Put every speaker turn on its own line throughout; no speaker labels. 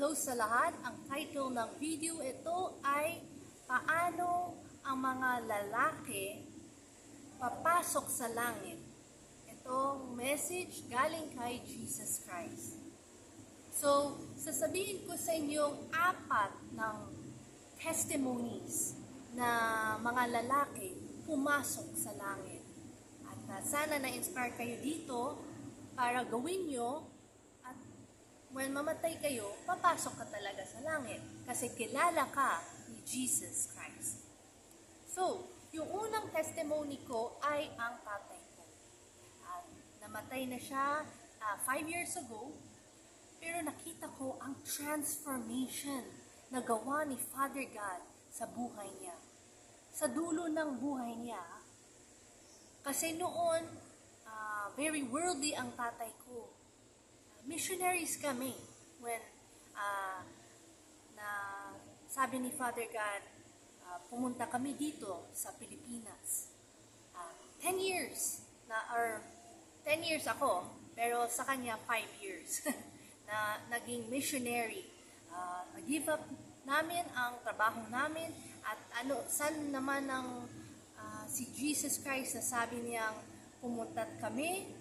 Hello sa lahat. Ang title ng video ito ay Paano ang mga lalaki papasok sa langit? Itong message galing kay Jesus Christ. So, sasabihin ko sa inyong apat ng testimonies na mga lalaki pumasok sa langit. At sana na-inspire kayo dito para gawin nyo. At when mamatay kayo, papasok ka talaga sa langit kasi kilala ka ni Jesus Christ. So, yung unang testimony ko ay ang tatay ko. Namatay na siya 5 years ago, pero nakita ko ang transformation na gawa ni Father God sa buhay niya. Sa dulo ng buhay niya, kasi noon, very worldly ang tatay ko. Missionaries kami when na sabi ni Father God, pumunta kami dito sa Pilipinas. 10 years or 10 years ako, pero sa kanya 5 years na naging missionary. Nag-give up namin ang trabaho namin at saan naman ang si Jesus Christ na sabi niyang pumunta kami,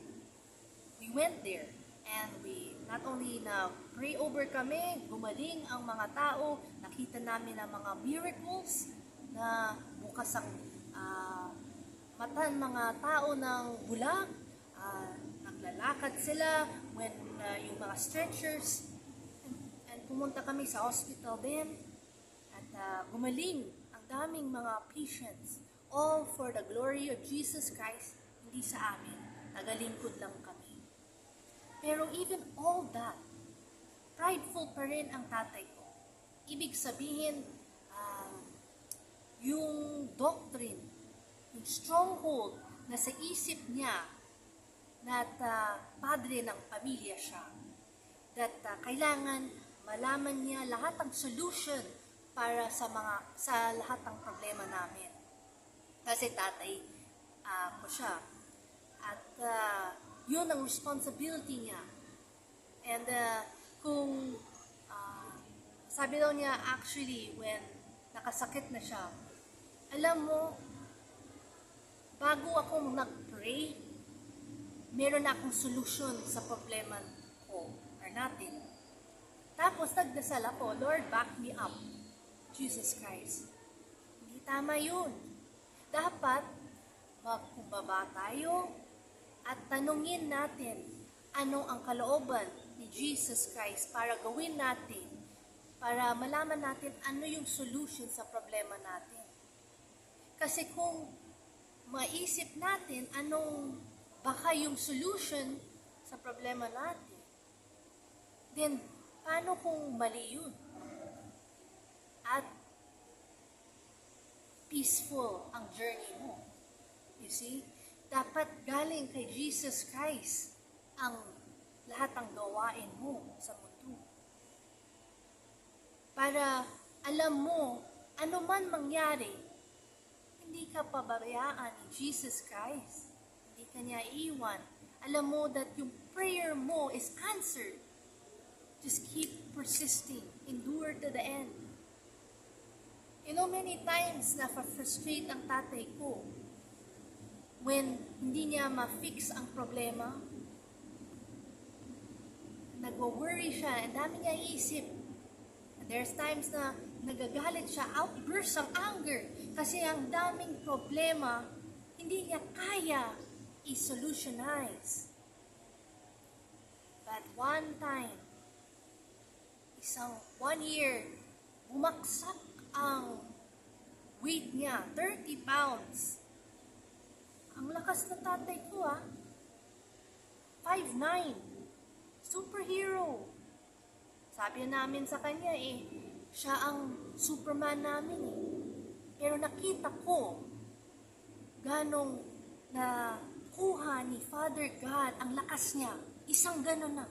we went there. And we not only na pray over kami, gumaling ang mga tao, nakita namin ang mga miracles na bukas ang mata ng mga tao ng bulag, naglalakad sila when yung mga stretchers, and pumunta kami sa hospital din, at gumaling ang daming mga patients, all for the glory of Jesus Christ, hindi sa amin, nagalingkod lang kami. Pero even all that, prideful pa rin ang tatay ko. Ibig sabihin, yung doctrine, yung stronghold na sa isip niya na padre ng pamilya siya. That kailangan malaman niya lahat ng solution para sa lahat ng problema namin. Kasi tatay ko siya. At yun ang responsibility niya. And kung sabi daw niya actually when nakasakit na siya, alam mo, bago ako nag-pray, meron na akong solution sa problema ko or natin. Tapos nagdasal ako, Lord, back me up. Jesus Christ. Hindi tama yun. Dapat magkumbaba tayo at tanungin natin ano ang kalooban ni Jesus Christ para gawin natin, para malaman natin ano yung solution sa problema natin. Kasi kung maisip natin anong baka yung solution sa problema natin, then paano kung mali yun? At peaceful ang journey mo. You see? Dapat galing kay Jesus Christ ang lahat ng gawain mo sa mundo. Para alam mo, ano man mangyari, hindi ka pabayaan ni Jesus Christ. Hindi ka niya iwan. Alam mo that yung prayer mo is answered. Just keep persisting. Endure to the end. You know, many times na-frustrate ang tatay ko when hindi niya ma-fix ang problema. Nag-worry siya, ang dami niya iisip. There's times na nagagalit siya, outburst ang anger, kasi ang daming problema, hindi niya kaya i-solutionize. But one time, 1 year, bumaksak ang weight niya, 30 pounds. Ang lakas ng tatay ko 5'9", superhero. Sabi namin sa kanya siya ang Superman namin Pero nakita ko ganong nakuha ni Father God ang lakas niya. Isang ganon na.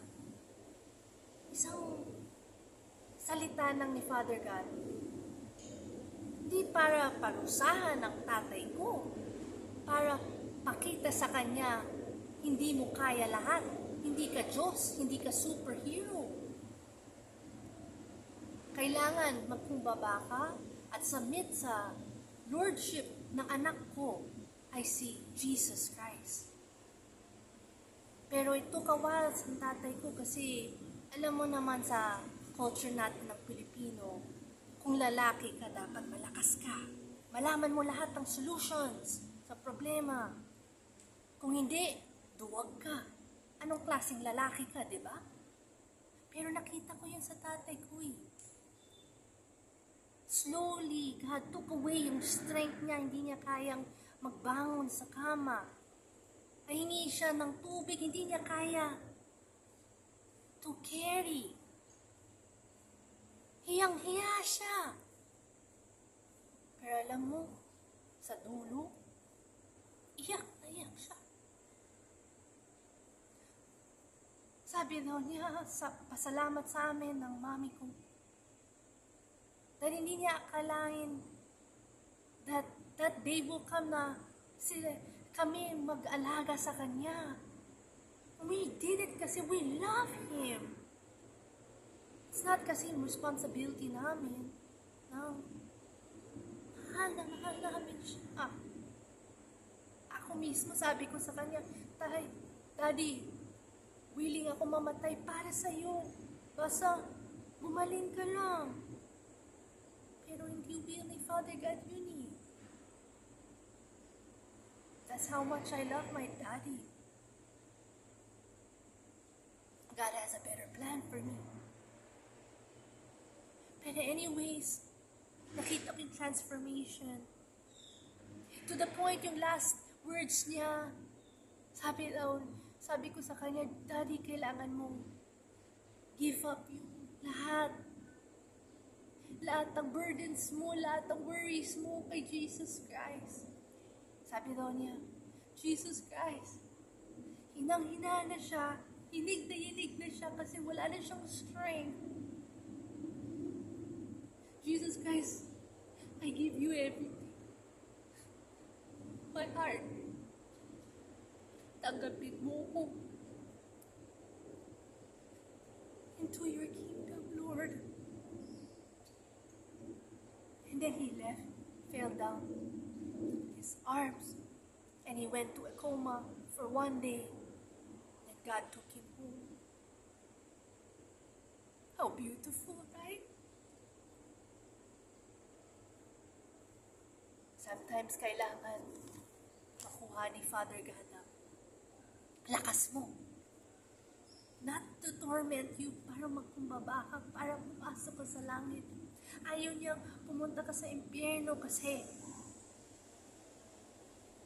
Isang salita ng ni Father God. Hindi para parusahan ng tatay ko. Para pakita sa kanya, hindi mo kaya lahat. Hindi ka Diyos, hindi ka superhero. kailangan magkumbaba ka at submit sa lordship ng anak ko ay si Jesus Christ. Pero ito kawalas ng tatay ko kasi alam mo naman sa culture natin ng Pilipino, kung lalaki ka dapat malakas ka. Malaman mo lahat ng solutions sa problema. Kung hindi, duwag ka. Anong klaseng lalaki ka, di ba? Pero nakita ko yun sa tatay ko eh. Slowly, God took away yung strength niya. Hindi niya kayang magbangon sa kama. Ay hingi siya ng tubig. Hindi niya kaya to carry. Hiyang-hiya siya. Pero alam mo, sa dulo, iyak na iyak siya. Sabi daw niya, pasalamat sa amin ng mami ko. Dahil hindi niya akalain that day will come na kami mag-alaga sa kanya. We did it kasi we love him. It's not kasi responsibility namin. No. Mahal namin siya. Ako mismo sabi ko sa kanya, Daddy, willing ako mamatay para sa'yo. Basta, gumaling ka lang. Pero hindi will ni Father God yun eh. That's how much I love my daddy. God has a better plan for me. Pero anyways, nakita ko yung transformation. To the point, yung last words niya, sabi ko sa kanya, Daddy, kailangan mong give up yung lahat. Lahat ng burdens mo, lahat ng worries mo kay Jesus Christ. Sabi daw niya, Jesus Christ, hinang-hina na siya, hinig na siya kasi wala na siyang strength. Jesus Christ, I give you everything. My heart. Tanggapin mo ko into your kingdom, Lord. And then he left, fell down his arms, and he went to a coma for one day. And God took him home. How beautiful, right? Sometimes kailangan makuha ni Father God ang lakas mo. Not to torment you, para magkumbaba ka, para pumasok ka sa langit. Ayaw niyang pumunta ka sa impyerno kasi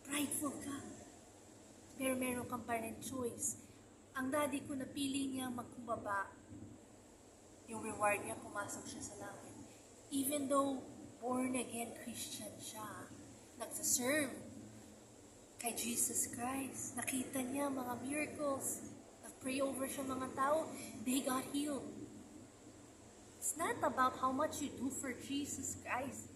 prideful ka. Pero meron kang pa rin choice. Ang daddy ko napili niya magkumbaba, yung reward niya, pumasok siya sa langit. Even though born again Christian siya, nagsaserve kay Jesus Christ. Nakita niya mga miracles. Nag-pray over siya mga tao. They got healed. It's not about how much you do for Jesus Christ.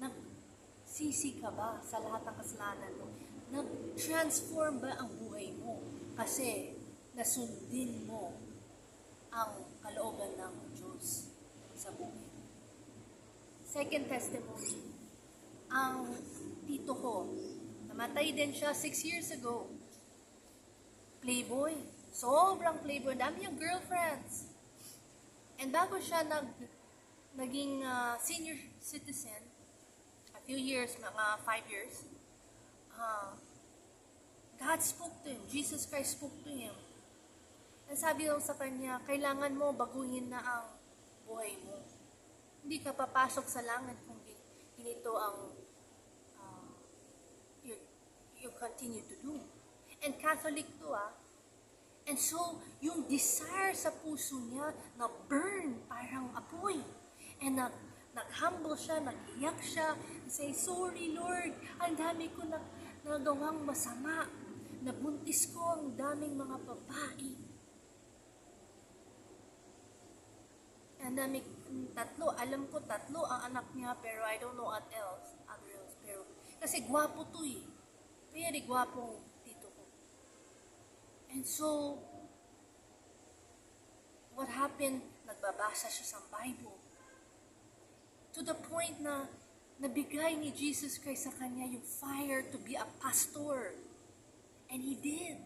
Nagsisi ka ba sa lahat ng kasalanan mo? Nag-transform ba ang buhay mo? Kasi nasundin mo ang kalooban ng Diyos sa buhay. Second testimony, ang tito ko, namatay din siya 6 years ago. Playboy. Sobrang playboy. Dami yung girlfriends. And bago siya naging senior citizen, a few years, mga 5 years, God spoke to him. Jesus Christ spoke to him. And sabi daw sa kanya, kailangan mo baguhin na ang buhay mo. Hindi ka papasok sa langit kung ito ang you continue to do. And Catholic to And so, yung desire sa puso niya na burn parang apoy. And nag-humble siya, nag-iyak siya, say, sorry Lord, ang dami ko nagawang masama. Nabuntis ko ang daming mga babae. Ang dami, alam ko tatlo ang anak niya, pero I don't know what else, other else. Pero, kasi gwapo to eh. Very gwapong tito ko. And so, what happened, nagbabasa siya sa Bible. To the point na nabigay ni Jesus Christ sa kanya yung fire to be a pastor. And he did.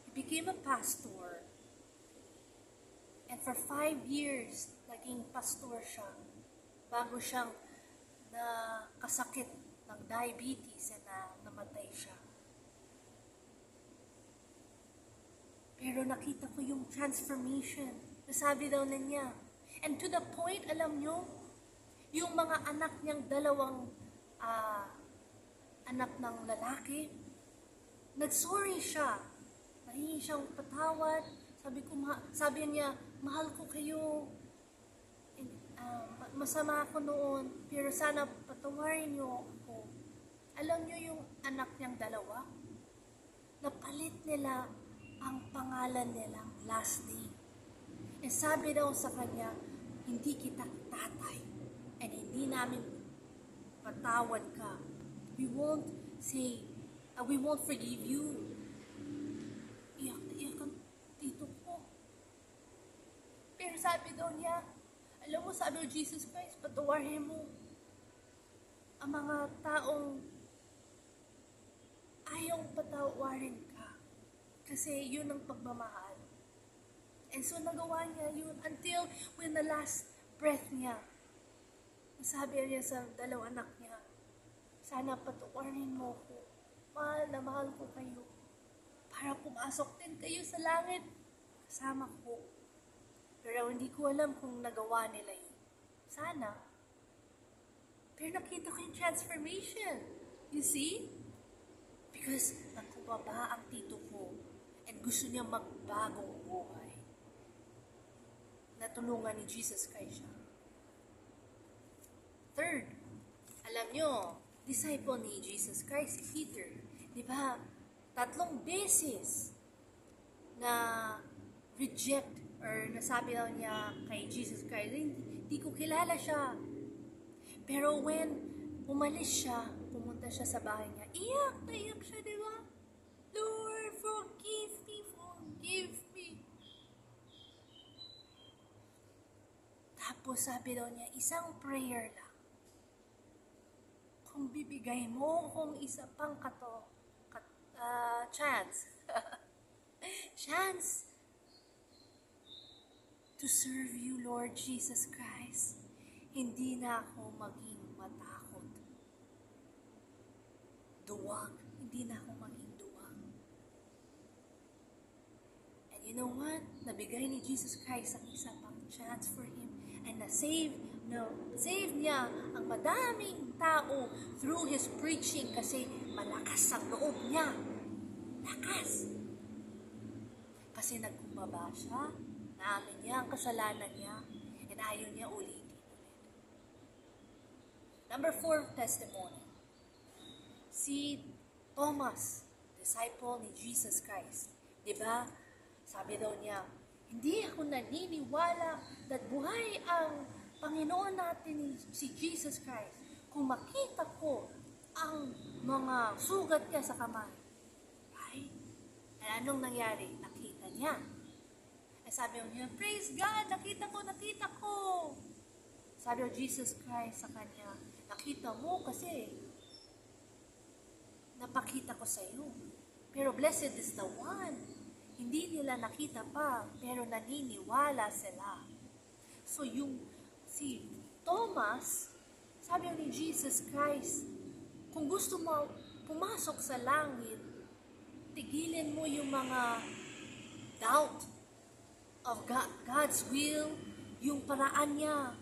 He became a pastor. And for 5 years, naging pastor siya bago siyang nakasakit ng diabetes and namatay siya. Pero nakita ko yung transformation. Nasabi daw na niya. And to the point, alam nyo, yung mga anak niyang dalawang anak ng lalaki, nagsorry siya. Nahingi siyang patawad. Sabi niya, mahal ko kayo. Masama ako noon, pero sana patawarin niyo ako. Alam niyo yung anak niyang dalawa? Napalit nila ang pangalan nilang last name. And sabi daw sa kanya, hindi kita tatay. And hindi namin patawad ka. We won't forgive you. Iyak ang tito ko. Pero sabi daw niya, alam mo, sabi ng Jesus Christ, patawarin mo ang mga taong ayaw patawarin ka. Kasi yun ang pagmamahal. And so nagawa niya yun until when the last breath niya, sabi niya sa dalawang anak niya, sana patawarin mo ko. Mahal na mahal ko kayo. Para pumasok din kayo sa langit. Kasama ko. Pero hindi ko alam kung nagawa nila yun. Sana. Pero nakita ko yung transformation. You see? Because nagkubaba ang tito ko and gusto niya magbagong buhay. Natulungan ni Jesus Christ siya. Third, alam nyo, disciple ni Jesus Christ, si Peter. Di ba? 3 beses na reject or nasabi daw niya kay Jesus Christ, hindi ko kilala siya. Pero when umalis siya, pumunta siya sa bahay niya, iyak siya, di ba? Lord, forgive me. Tapos sabi daw niya, isang prayer lang. Kung bibigay mo kung isa pang chance to serve you, Lord Jesus Christ, hindi na ako maging matakot. Hindi na ako maging duwag. And you know what? Nabigay ni Jesus Christ ang isa pang chance for him. And save niya ang madaming tao through his preaching kasi malakas ang loob niya. Lakas. Kasi nagkumbaba siya, naamin niya ang kasalanan niya, and ayaw niya ulitin. Number 4 testimony. Si Thomas, disciple ni Jesus Christ. Diba? Sabi daw niya, hindi ako naniniwala that buhay ang Panginoon natin si Jesus Christ kung makita ko ang mga sugat niya sa kamay. Right? And anong nangyari? Nakita niya. Eh sabi niya, praise God, nakita ko. Sabi ng Jesus Christ sa kanya, nakita mo kasi napakita ko sa iyo. Pero blessed is the one. Hindi nila nakita pa, pero naniniwala sila. So si Thomas, sabi ni Jesus Christ, kung gusto mo pumasok sa langit, tigilin mo yung mga doubt of God's will, yung paraan niya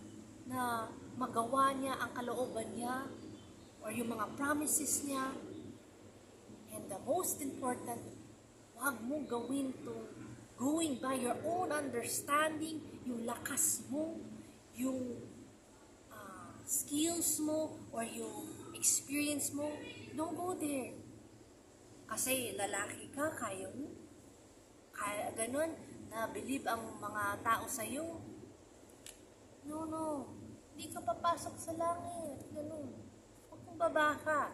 na magawa niya ang kalooban niya, or yung mga promises niya. And the most important, huwag mo gawin going by your own understanding, yung lakas mo, yung skills mo, or yung experience mo. Don't go there. Kasi lalaki ka, kaya mo. Kaya ganun, na-believe ang mga tao sa'yo. No. Hindi ka papasok sa langit. Ganun. Huwag kong baba ka.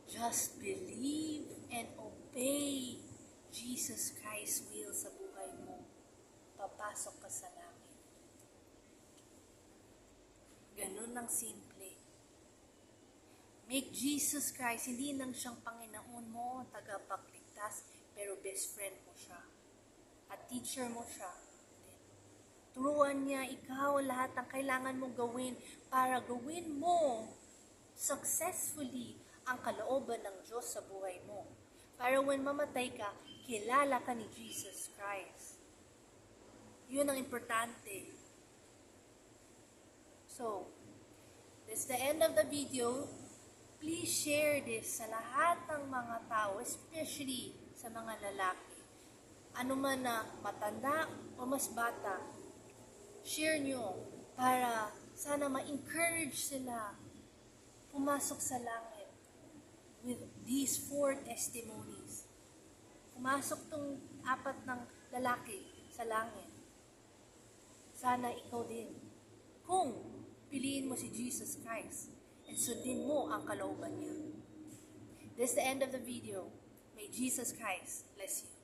Just believe and obey Jesus Christ's will sa buhay mo. Papasok pumasok ka sa langit. Ganun ang simple. Make Jesus Christ, hindi lang siyang Panginoon mo, tagapagligtas, pero best friend mo siya. At teacher mo siya. Turuan niya ikaw lahat ng kailangan mong gawin para gawin mo successfully ang kalooban ng Diyos sa buhay mo. Para when mamatay ka, kilala ka ni Jesus Christ. Yun ang importante. So, that's the end of the video. Please share this sa lahat ng mga tao, especially sa mga lalaki. Ano man na matanda o mas bata, share nyo para sana ma-encourage sila pumasok sa langit with these 4 testimonies. Pumasok tong 4 ng lalaki sa langit. Sana ikaw din. Kung piliin mo si Jesus Christ and sundin mo ang kalooban niya. This is the end of the video. May Jesus Christ bless you.